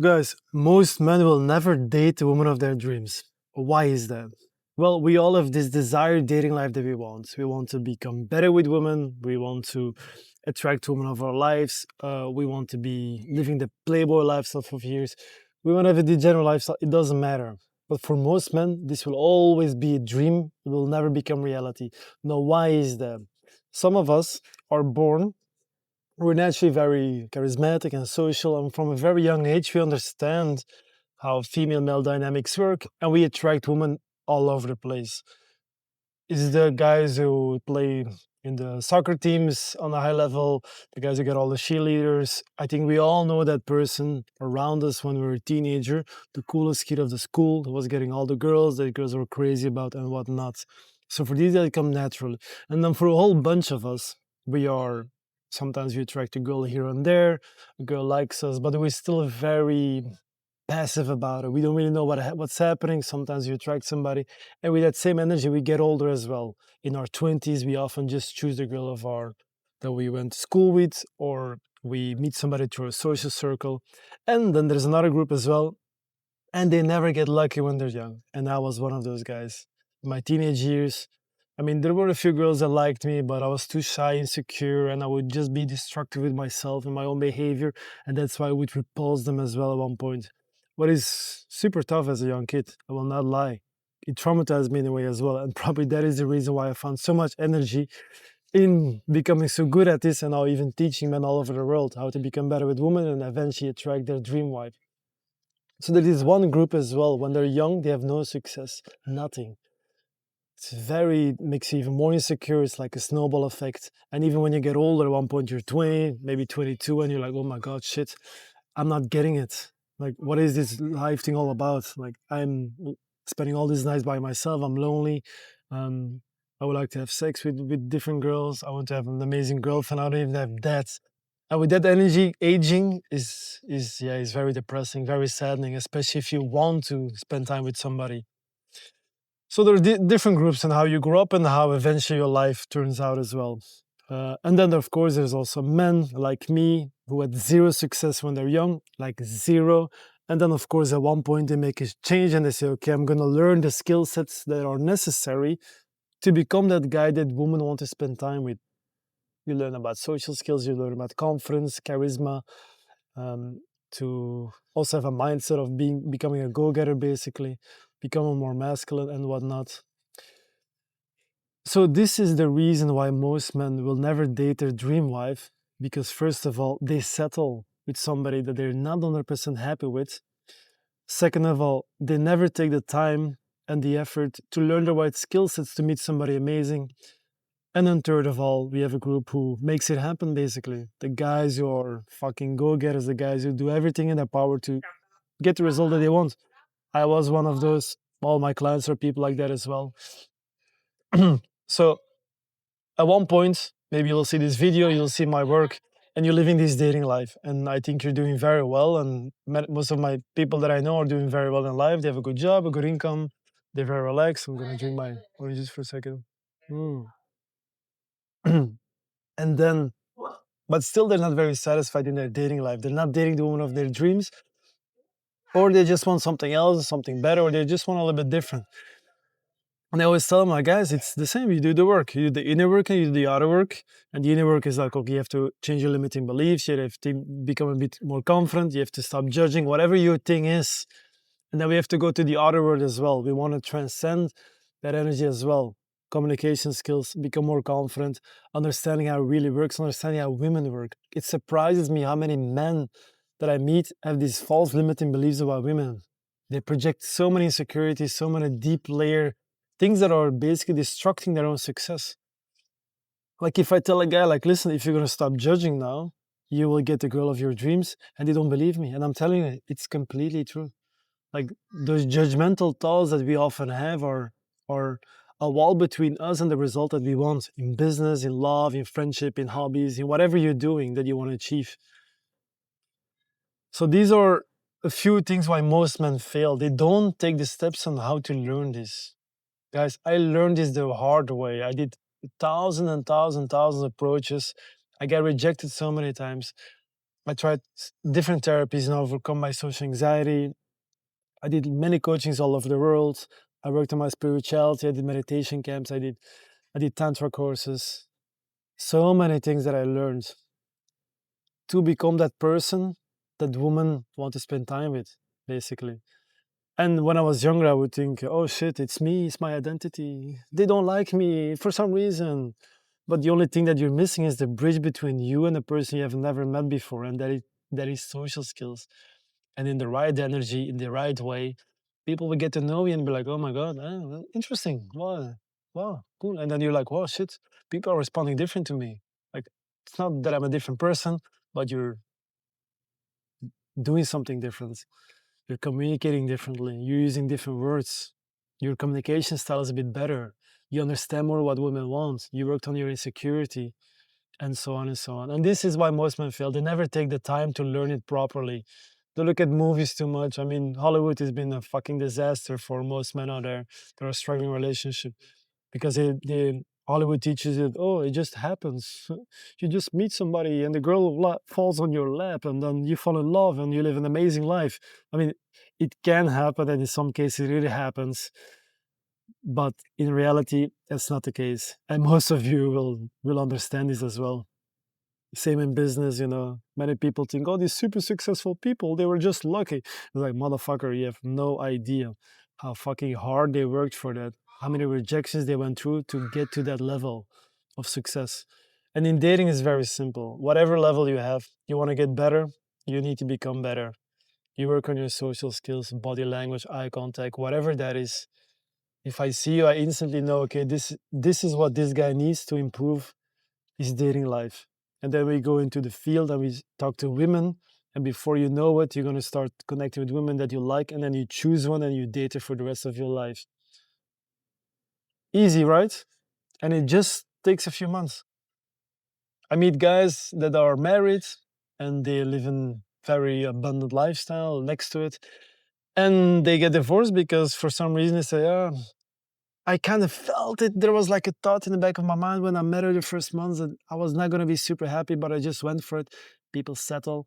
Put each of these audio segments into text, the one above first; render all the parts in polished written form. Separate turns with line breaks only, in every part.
Guys, most men will never date the woman of their dreams. Why is that? Well, we all have this desired dating life that we want. We want to become better with women. We want to attract women of our lives. We want to be living the playboy lifestyle for years. We want to have a degenerate lifestyle. It doesn't matter. But for most men, this will always be a dream. It will never become reality. Now, why is that? Some of us are born, we're naturally very charismatic and social, and from a very young age, we understand how female male dynamics work, and we attract women all over the place. Is the guys who play in the soccer teams on a high level, the guys who get all the cheerleaders. I think we all know that person around us when we were a teenager, the coolest kid of the school who was getting all the girls that girls were crazy about and whatnot. So for these, they come naturally. And then for a whole bunch of us, we are sometimes we attract a girl here and there, a girl likes us, but we're still very passive about it. We don't really know what's happening. Sometimes you attract somebody, and with that same energy, we get older as well. In our 20s, we often just choose the girl of our that we went to school with, or we meet somebody through a social circle. And then there's another group as well, and they never get lucky when they're young. And I was one of those guys. In my teenage years, I mean, there were a few girls that liked me, but I was too shy, insecure, and I would just be destructive with myself and my own behavior. And that's why I would repulse them as well at one point. What is super tough as a young kid, I will not lie. It traumatized me in a way as well. And probably that is the reason why I found so much energy in becoming so good at this and now even teaching men all over the world how to become better with women and eventually attract their dream wife. So there is one group as well. When they're young, they have no success, nothing. It's very makes you even more insecure. It's like a snowball effect. And even when you get older, at one point you're 20, maybe 22, and you're like, oh my God, shit, I'm not getting it. Like, what is this life thing all about? Like, I'm spending all these nights by myself. I'm lonely. Um, I would like to have sex with different girls. I want to have an amazing girlfriend. I don't even have that. And with that energy, aging is very depressing, very saddening, especially if you want to spend time with somebody. So there are different groups and how you grow up and how eventually your life turns out as well. And then, of course, there's also men like me who had zero success when they're young, like zero. And then, of course, at one point they make a change and they say, okay, I'm going to learn the skill sets that are necessary to become that guy that women want to spend time with. You learn about social skills, you learn about confidence, charisma, um, to also have a mindset of becoming a go-getter, basically, becoming more masculine and whatnot. So this is the reason why most men will never date their dream wife, because first of all, they settle with somebody that they're not 100% happy with. Second of all, they never take the time and the effort to learn the right skill sets to meet somebody amazing. And then third of all, we have a group who makes it happen, basically. The guys who are fucking go-getters, the guys who do everything in their power to get the result that they want. I was one of those. All my clients are people like that as well. So at one point, maybe you'll see this video, you'll see my work, and you're living this dating life. And I think you're doing very well. And most of my people that I know are doing very well in life. They have a good job, a good income. They're very relaxed. I'm gonna drink my oranges for a second. Mm. And then, but still, they're not very satisfied in their dating life. They're not dating the woman of their dreams, or they just want something else, something better, or they just want a little bit different. And I always tell them, like, guys, it's the same. You do the work. You do the inner work and you do the outer work. And the inner work is like, okay, you have to change your limiting beliefs. You have to become a bit more confident. You have to stop judging whatever your thing is. And then we have to go to the outer world as well. We want to transcend that energy as well. Communication skills, become more confident, understanding how it really works, understanding how women work. It surprises me how many men that I meet have these false limiting beliefs about women. They project so many insecurities, so many deep layer things that are basically destructing their own success. Like if I tell a guy, like, listen, if you're gonna stop judging now, you will get the girl of your dreams, and they don't believe me. And I'm telling you, it's completely true. Like those judgmental thoughts that we often have are a wall between us and the result that we want in business, in love, in friendship, in hobbies, in whatever you're doing that you want to achieve. So these are a few things why most men fail. They don't take the steps on how to learn this. Guys, I learned this the hard way. I did thousands and thousands approaches. I got rejected so many times. I tried different therapies and overcome my social anxiety. I did many coachings all over the world. I worked on my spirituality. I did meditation camps. I did tantra courses. So many things that I learned to become that person that women want to spend time with, basically. And when I was younger, I would think, oh shit, it's me, it's my identity. They don't like me for some reason. But the only thing that you're missing is the bridge between you and a person you have never met before, and that is social skills. And in the right energy, in the right way, people will get to know you and be like, oh my God, interesting. Wow, wow, cool. And then you're like, wow, shit, people are responding different to me. Like, it's not that I'm a different person, but you're doing something different. You're communicating differently. You're using different words. Your communication style is a bit better. You understand more what women want. You worked on your insecurity, and so on and so on. And this is why most men fail. They never take the time to learn it properly. They look at movies too much. I mean, Hollywood has been a fucking disaster for most men out there that are struggling in relationship because Hollywood teaches you, oh, it just happens. You just meet somebody and the girl falls on your lap and then you fall in love and you live an amazing life. I mean, it can happen and in some cases it really happens, but in reality, that's not the case. And most of you will understand this as well. Same in business, many people think, oh, these super successful people, they were just lucky. It's like, motherfucker, you have no idea how fucking hard they worked for that, how many rejections they went through to get to that level of success. And in dating, it's very simple. Whatever level you have, you want to get better, you need to become better. You work on your social skills, body language, eye contact, whatever that is. If I see you, I instantly know, okay, this is what this guy needs to improve his dating life. And then we go into the field and we talk to women. And before you know it, you're going to start connecting with women that you like. And then you choose one and you date her for the rest of your life. Easy, right? And it just takes a few months. I meet guys that are married and they live in very abundant lifestyle next to it. And they get divorced because for some reason they say, oh, I kind of felt it. There was like a thought in the back of my mind when I met her the first months that I was not going to be super happy, but I just went for it. People settle.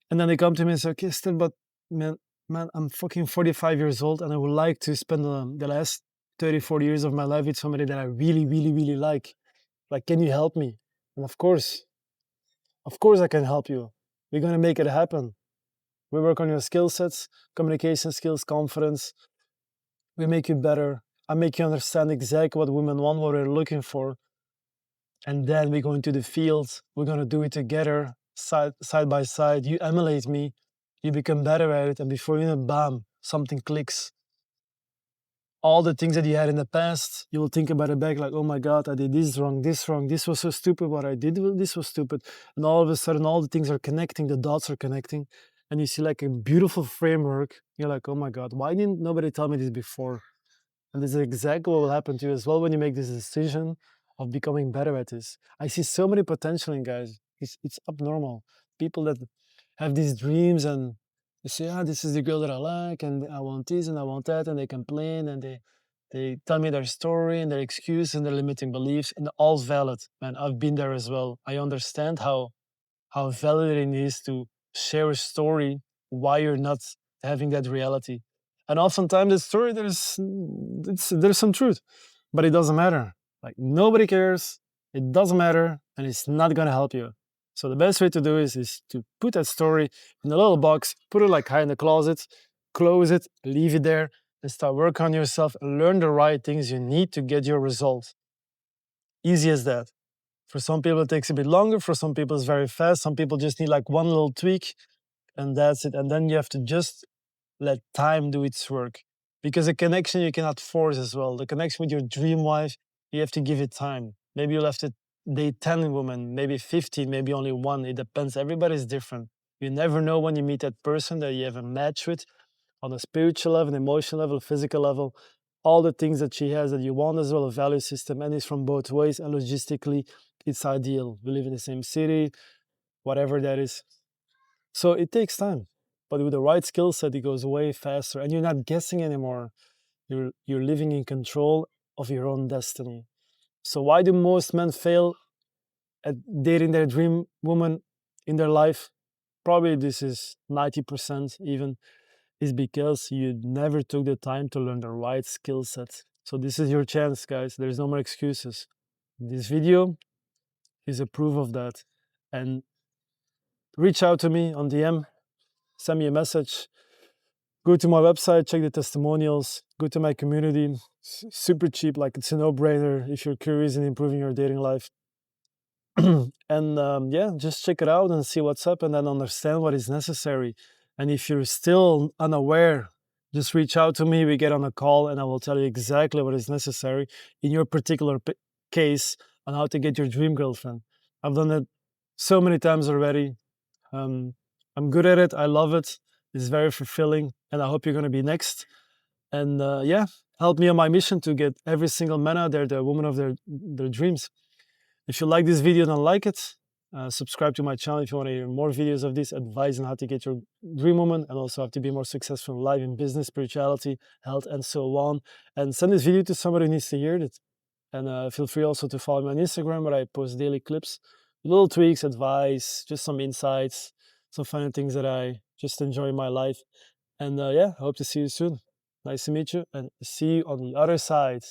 And then they come to me and say, okay, still, but man, I'm fucking 45 years old and I would like to spend the last 30, 40 years of my life with somebody that I really, really, really like. Like, can you help me? And of course I can help you. We're going to make it happen. We work on your skill sets, communication skills, confidence. We make you better. I make you understand exactly what women want, what they're looking for. And then we go into the field. We're going to do it together, side by side. You emulate me. You become better at it. And before you know, bam, something clicks. All the things that you had in the past, you will think about it back like, oh my God, I did this wrong, this wrong. This was so stupid. What I did, this was stupid. And all of a sudden, all the things are connecting. The dots are connecting. And you see like a beautiful framework. You're like, oh my God, why didn't nobody tell me this before? And this is exactly what will happen to you as well when you make this decision of becoming better at this. I see so many potential in guys. It's abnormal. People that have these dreams and they say, ah, this is the girl that I like, and I want this and I want that, and they complain and they tell me their story and their excuse and their limiting beliefs, and all's valid. Man, I've been there as well. I understand how validating it is to share a story why you're not having that reality. And oftentimes the story there's some truth, but it doesn't matter. Like nobody cares, it doesn't matter, and it's not gonna help you. So the best way to do is to put that story in a little box, put it like high in the closet, close it, leave it there, and start work on yourself and learn the right things you need to get your result. Easy as that. For some people, it takes a bit longer. For some people, it's very fast. Some people just need like one little tweak and that's it. And then you have to just let time do its work. Because a connection you cannot force as well. The connection with your dream wife, you have to give it time. Maybe you'll have to date 10 women, maybe 15, maybe only one. It depends. Everybody's different. You never know when you meet that person that you have a match with on a spiritual level, an emotional level, physical level, all the things that she has that you want as well, a value system, and it's from both ways. And logistically, it's ideal. We live in the same city, whatever that is. So it takes time, but with the right skill set, it goes way faster, and you're not guessing anymore. You're living in control of your own destiny. So why do most men fail at dating their dream woman in their life? probably this is 90% even, is because you never took the time to learn the right skill set. So this is your chance, guys. There's no more excuses. This video is a proof of that. And reach out to me on DM, send me a message, go to my website, check the testimonials, go to my community. Super cheap, like it's a no-brainer if you're curious in improving your dating life. And yeah, just check it out and see what's up, and then understand what is necessary. And if you're still unaware, just reach out to me. We get on a call, and I will tell you exactly what is necessary in your particular case on how to get your dream girlfriend. I've done it so many times already. I'm good at it. I love it. It's very fulfilling, and I hope you're going to be next. And yeah, help me on my mission to get every single man out there the woman of their dreams. If you like this video, don't like it. Subscribe to my channel if you want to hear more videos of this advice on how to get your dream woman and also how to be more successful in life, in business, spirituality, health, and so on. And send this video to somebody who needs to hear it. And feel free also to follow me on Instagram, where I post daily clips, little tweaks, advice, just some insights, some funny things that I just enjoy in my life. And yeah, I hope to see you soon. Nice to meet you, and see you on the other side.